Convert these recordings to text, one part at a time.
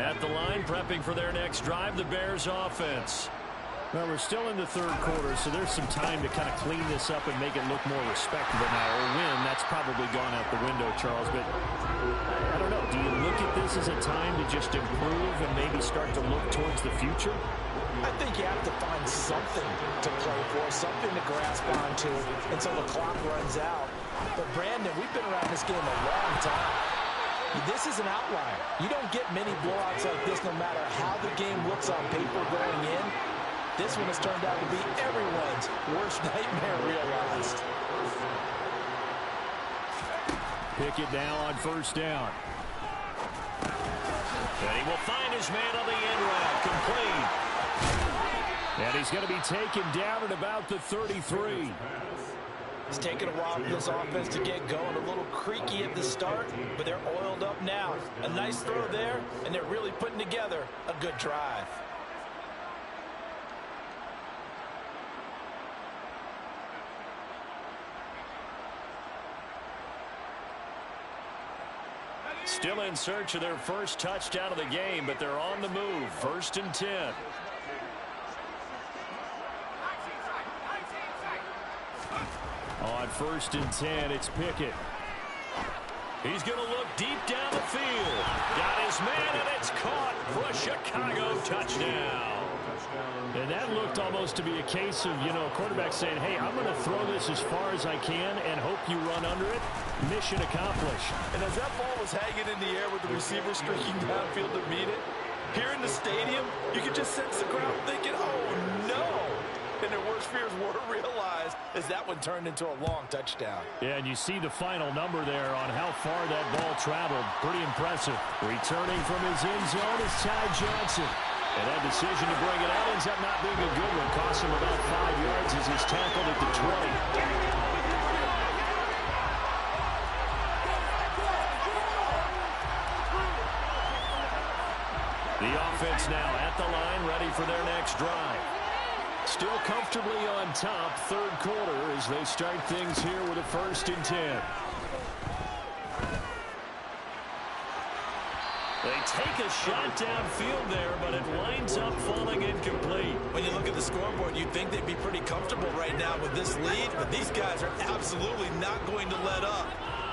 At the line, prepping for their next drive, the Bears offense. Well, we're still in the third quarter, so there's some time to kind of clean this up and make it look more respectable now. Or win, that's probably gone out the window, Charles. But I don't know. Do you look at this as a time to just improve and maybe start to look towards the future? I think you have to find something to play for, something to grasp onto until the clock runs out. But, Brandon, we've been around this game a long time. This is an outlier. You don't get many blowouts like this no matter how the game looks on paper going in. This one has turned out to be everyone's worst nightmare realized. Pickett now on first down. And he will find his man on the end route, complete. And he's going to be taken down at about the 33. It's taken a while for this offense to get going. A little creaky at the start, but they're oiled up now. A nice throw there, and they're really putting together a good drive. Still in search of their first touchdown of the game, but they're on the move. 1st and 10. On 1st and 10, it's Pickett. He's going to look deep down the field. Got his man, and it's caught for a Chicago touchdown. And that looked almost to be a case of, a quarterback saying, hey, I'm going to throw this as far as I can and hope you run under it. Mission accomplished. And as that ball was hanging in the air with the receiver streaking downfield to meet it, here in the stadium, you could just sense the crowd thinking, oh, no. And their worst fears were realized as that one turned into a long touchdown. Yeah, and you see the final number there on how far that ball traveled. Pretty impressive. Returning from his end zone is Ty Johnson. And that decision to bring it out ends up not being a good one. Costs him about 5 yards as he's tackled at the 20. The offense now at the line, ready for their next drive. Still comfortably on top, third quarter, as they start things here with a 1st and 10. They take a shot downfield there, but it winds up falling incomplete. When you look at the scoreboard, you'd think they'd be pretty comfortable right now with this lead, but these guys are absolutely not going to let up.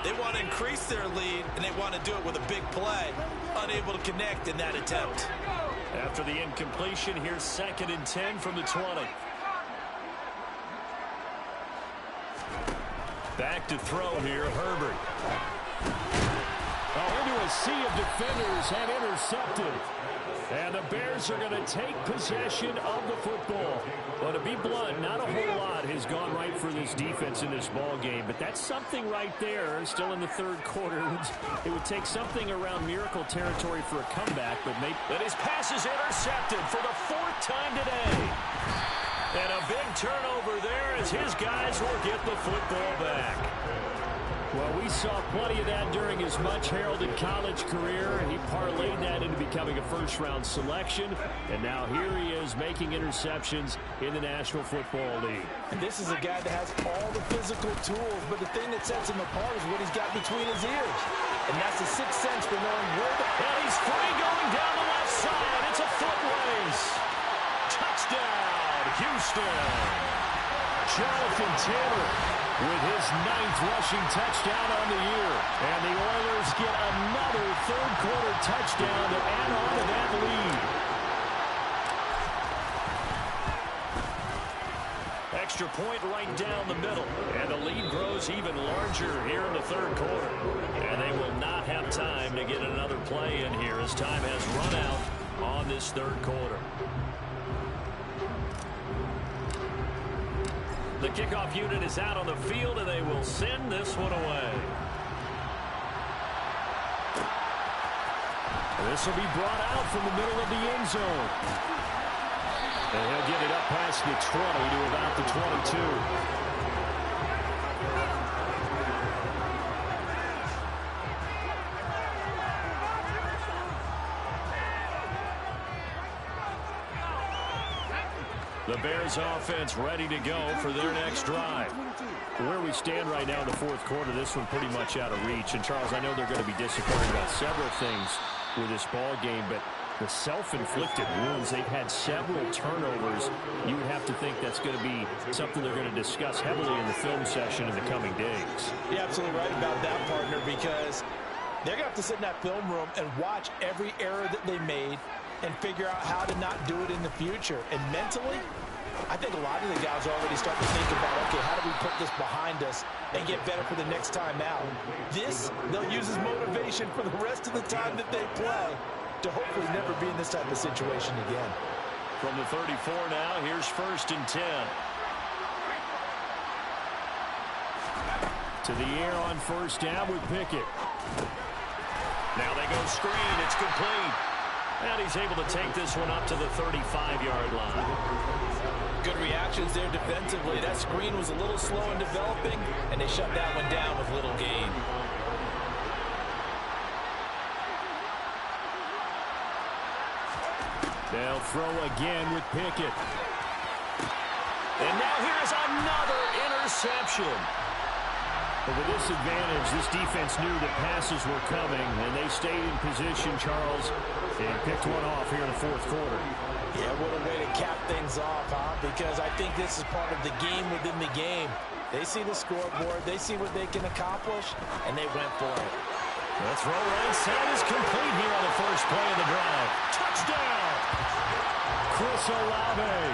They want to increase their lead, and they want to do it with a big play. Unable to connect in that attempt. After the incompletion, here's 2nd and 10 from the 20. Back to throw here, Herbert. Into a sea of defenders and intercepted. And the Bears are going to take possession of the football. Well, to be blunt, not a whole lot has gone right for this defense in this ball game, but that's something right there. Still in the third quarter. It would take something around miracle territory for a comeback, but maybe. But his pass is intercepted for the 4th time today. And a big turnover there as his guys will get the football back. Well, we saw plenty of that during his much-heralded college career. He parlayed that into becoming a first-round selection. And now here he is making interceptions in the National Football League. And this is a guy that has all the physical tools, but the thing that sets him apart is what he's got between his ears. And that's the sixth sense for knowing where to... And he's free going down the left side. It's a foot race. Touchdown, Houston. Jonathan Taylor with his 9th rushing touchdown on the year. And the Oilers get another third-quarter touchdown to add on to that lead. Extra point right down the middle. And the lead grows even larger here in the third quarter. And they will not have time to get another play in here as time has run out on this third quarter. The kickoff unit is out on the field, and they will send this one away. This will be brought out from the middle of the end zone. And he'll get it up past the 20 to about the 22. The Bears offense ready to go for their next drive. Where we stand right now in the fourth quarter, this one pretty much out of reach. And, Charles, I know they're going to be disappointed about several things with this ball game, but the self-inflicted wounds, they've had several turnovers. You would have to think that's going to be something they're going to discuss heavily in the film session in the coming days. You're absolutely right about that, partner, because they're going to have to sit in that film room and watch every error that they made and figure out how to not do it in the future. And mentally, I think a lot of the guys are already starting to think about, okay, how do we put this behind us and get better for the next time out? This, they'll use as motivation for the rest of the time that they play to hopefully never be in this type of situation again. From the 34 now, here's 1st and 10. To the air on 1st down with Pickett. Now they go screen. It's complete. And he's able to take this one up to the 35-yard line. Good reactions there defensively. That screen was a little slow in developing, and they shut that one down with little gain. They'll throw again with Pickett. And now here's another interception. But with this advantage, this defense knew that passes were coming, and they stayed in position, Charles, and picked one off here in the 4th quarter. Yeah, what a way to cap things off, huh? Because I think this is part of the game within the game. They see the scoreboard, they see what they can accomplish, and they went for it. The throw right side is complete here on the first play of the drive. Touchdown! Chris Olave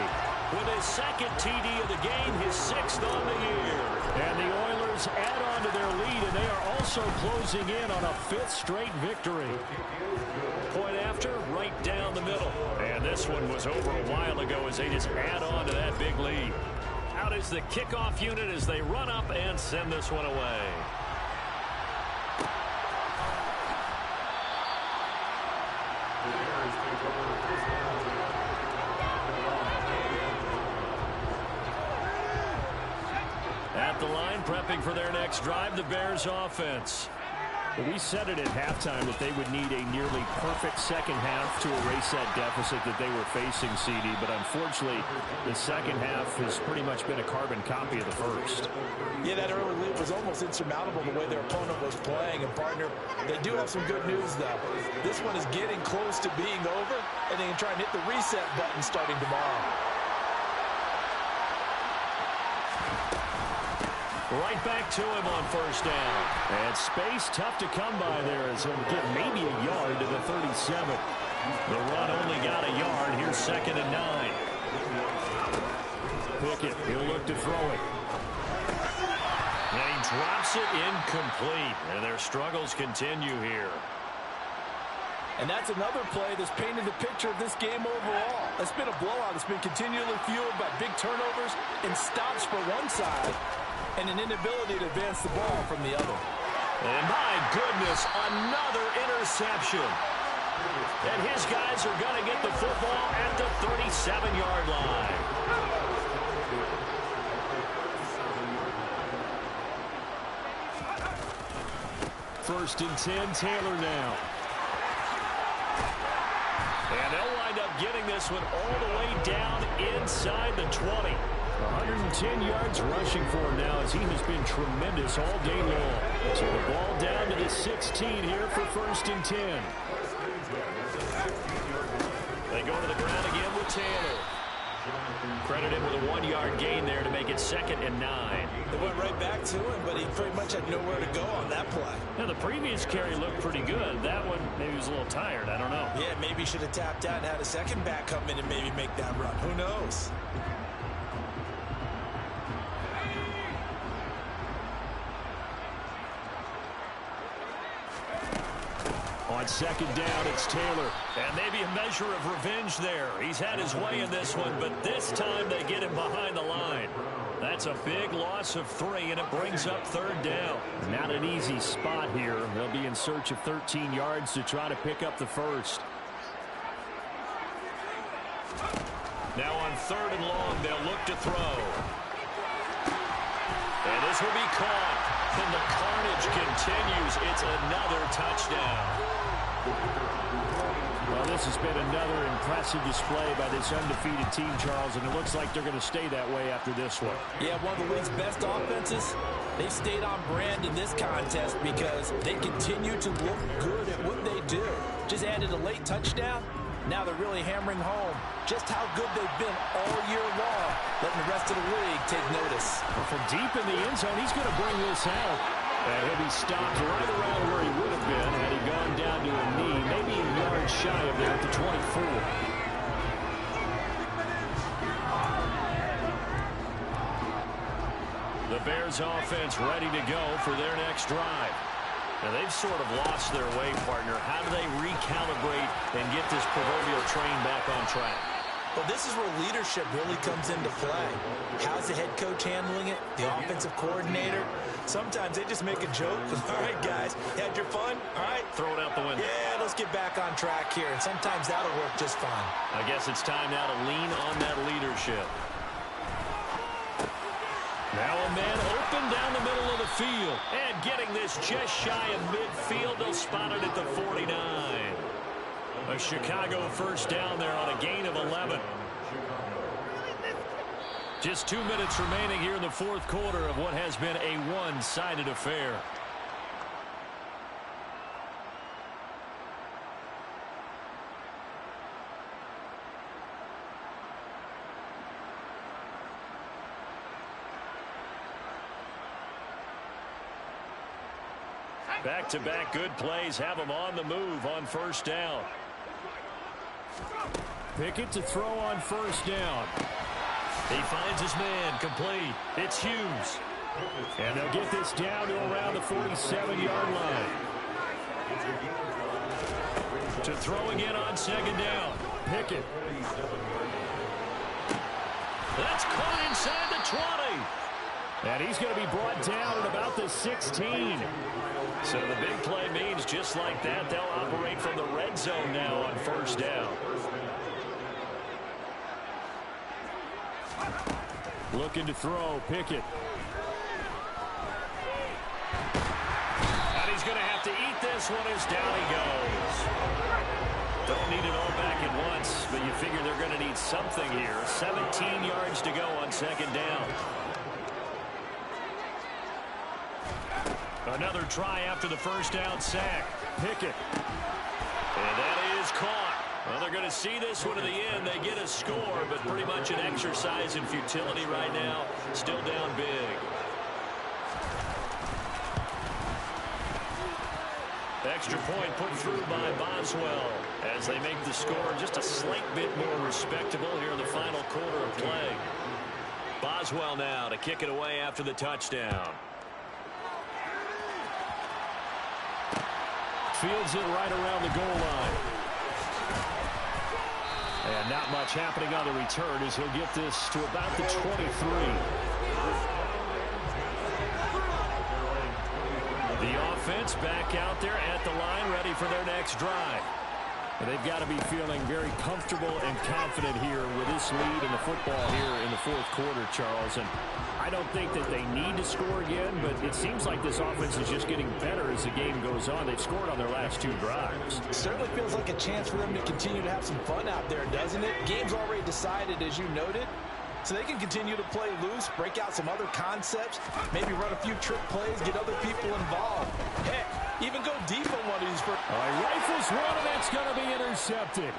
with his 2nd TD of the game, his 6th on the year. And the Oilers add on to their lead, and they are also closing in on a 5th straight victory. Point after, right down the middle. And this one was over a while ago as they just add on to that big lead. Out is the kickoff unit as they run up and send this one away. At the line, prepping for their next drive, the Bears offense. We said it at halftime that they would need a nearly perfect second half to erase that deficit that they were facing, CD. But unfortunately, the second half has pretty much been a carbon copy of the first. Yeah, that early lead was almost insurmountable the way their opponent was playing. And, partner, they do have some good news, though. This one is getting close to being over, and they can try and hit the reset button starting tomorrow. Right back to him on 1st down. And space tough to come by there as he'll get maybe a yard to the 37. The run only got a yard. Here's 2nd and 9. Pickett, he'll look to throw it. And he drops it incomplete. And their struggles continue here. And that's another play that's painted the picture of this game overall. It's been a blowout. It's been continually fueled by big turnovers and stops for one side, and an inability to advance the ball from the other. And my goodness, another interception. And his guys are going to get the football at the 37-yard line. First and 10, Taylor now. And they'll wind up getting this one all the way down inside the 20. 110 yards rushing for him now as he has been tremendous all day long. So the ball down to the 16 here for 1st and 10. They go to the ground again with Taylor. Credited with a 1-yard gain there to make it 2nd and 9. They went right back to him, but he pretty much had nowhere to go on that play. Now, the previous carry looked pretty good. That one, maybe he was a little tired. I don't know. Yeah, maybe he should have tapped out and had a second back come in and maybe make that run. Who knows? On 2nd down, it's Taylor. And maybe a measure of revenge there. He's had his way in this one, but this time they get him behind the line. That's a big loss of 3, and it brings up 3rd down. Not an easy spot here. They'll be in search of 13 yards to try to pick up the first. Now on 3rd and long, they'll look to throw. And this will be caught. And the carnage continues. It's another touchdown. Well, this has been another impressive display by this undefeated team, Charles, and it looks like they're going to stay that way after this one. Yeah, one of the league's best offenses. They've stayed on brand in this contest because they continue to look good at what they do. Just added a late touchdown. Now they're really hammering home just how good they've been all year long, letting the rest of the league take notice. Well, from deep in the end zone, he's going to bring this out. And he'll be stopped right around where he would have been had he gone down to a knee, maybe a yard shy of there at the 24. The Bears offense ready to go for their next drive. Now, they've sort of lost their way, partner. How do they recalibrate and get this proverbial train back on track? Well, this is where leadership really comes into play. How's the head coach handling it? The offensive coordinator? Sometimes they just make a joke. All right, guys, had your fun? All right. Throw it out the window. Yeah, let's get back on track here. And sometimes that'll work just fine. I guess it's time now to lean on that leadership. Now a man open down the middle of the field. And getting this just shy of midfield. They'll spot it at the 49. A Chicago first down there on a gain of 11. Just 2 minutes remaining here in the fourth quarter of what has been a one-sided affair. Back-to-back good plays have them on the move on first down. Pickett to throw on first down. He finds his man complete. It's Hughes. And they'll get this down to around the 47-yard line. To throw again on second down. Pickett. That's caught inside the 20. And he's going to be brought down at about the 16. So the big play means just like that, they'll operate from the red zone now on first down. Looking to throw, Pickett. And he's going to have to eat this one as down he goes. Don't need it all back at once, but you figure they're going to need something here. 17 yards to go on second down. Another try after the first down sack. Pickett. And that is caught. Well, they're going to see this one to the end. They get a score, but pretty much an exercise in futility right now. Still down big. Extra point put through by Boswell as they make the score just a slight bit more respectable here in the final quarter of play. Boswell now to kick it away after the touchdown. Fields it right around the goal line. And not much happening on the return as he'll get this to about the 23. The offense back out there at the line, ready for their next drive. And they've got to be feeling very comfortable and confident here with this lead in the football here in the fourth quarter, Charles. And I don't think that they need to score again, but it seems like this offense is just getting better as the game goes on. They've scored on their last two drives. It certainly feels like a chance for them to continue to have some fun out there, doesn't it? Game's already decided, as you noted. So they can continue to play loose, break out some other concepts, maybe run a few trick plays, get other people involved. Heck, even go deep on one of these. All right, rifles one, and that's going to be intercepted.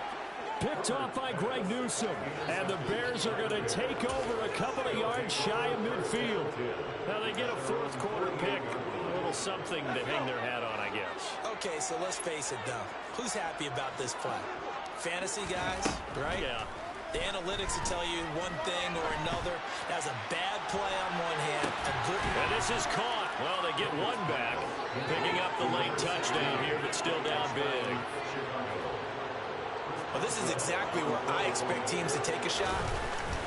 Picked off by Greg Newsome. And the Bears are going to take over a couple of yards shy of midfield. Now they get a fourth quarter pick. A little something to hang their hat on, I guess. Okay, so let's face it, though. Who's happy about this play? Fantasy guys, right? Yeah. The analytics will tell you one thing or another. That's a bad play on one hand. A good one. And this is caught. Well, they get one back. Picking up the late touchdown here, but still down big. Well, this is exactly where I expect teams to take a shot.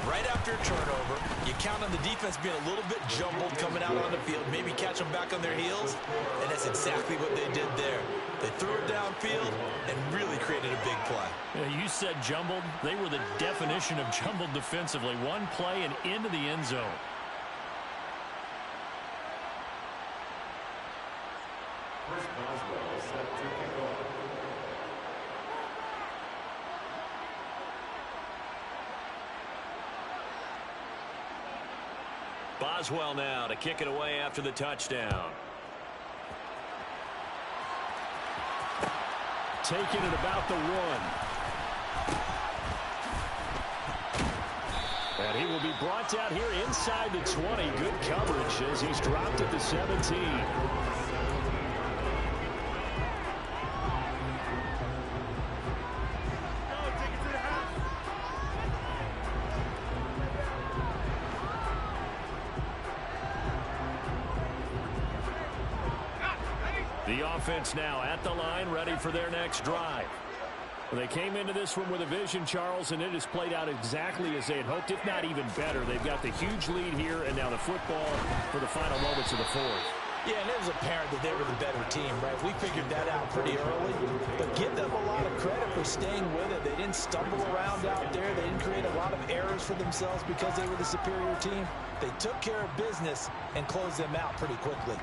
Right after a turnover, you count on the defense being a little bit jumbled coming out on the field, maybe catch them back on their heels, and that's exactly what they did there. They threw it downfield and really created a big play. Yeah, you said jumbled. They were the definition of jumbled defensively. One play and into the end zone. Boswell now to kick it away after the touchdown. Taking it about the 1. And he will be brought down here inside the 20. Good coverage as he's dropped at the 17. The offense now at the line, ready for their next drive. Well, they came into this one with a vision, Charles, and it has played out exactly as they had hoped, if not even better. They've got the huge lead here, and now the football for the final moments of the fourth. Yeah, and it was apparent that they were the better team, right? We figured that out pretty early, but give them a lot of credit for staying with it. They didn't stumble around out there. They didn't create a lot of errors for themselves because they were the superior team. They took care of business and closed them out pretty quickly.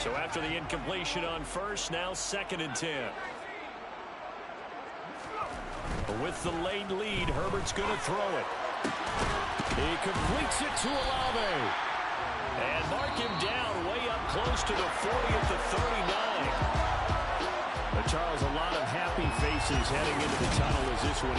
So after the incompletion on first, now 2nd and 10. With the late lead, Herbert's going to throw it. He completes it to Olave. And mark him down way up close to the 40 at the 39. But Charles, a lot of happy faces heading into the tunnel as this one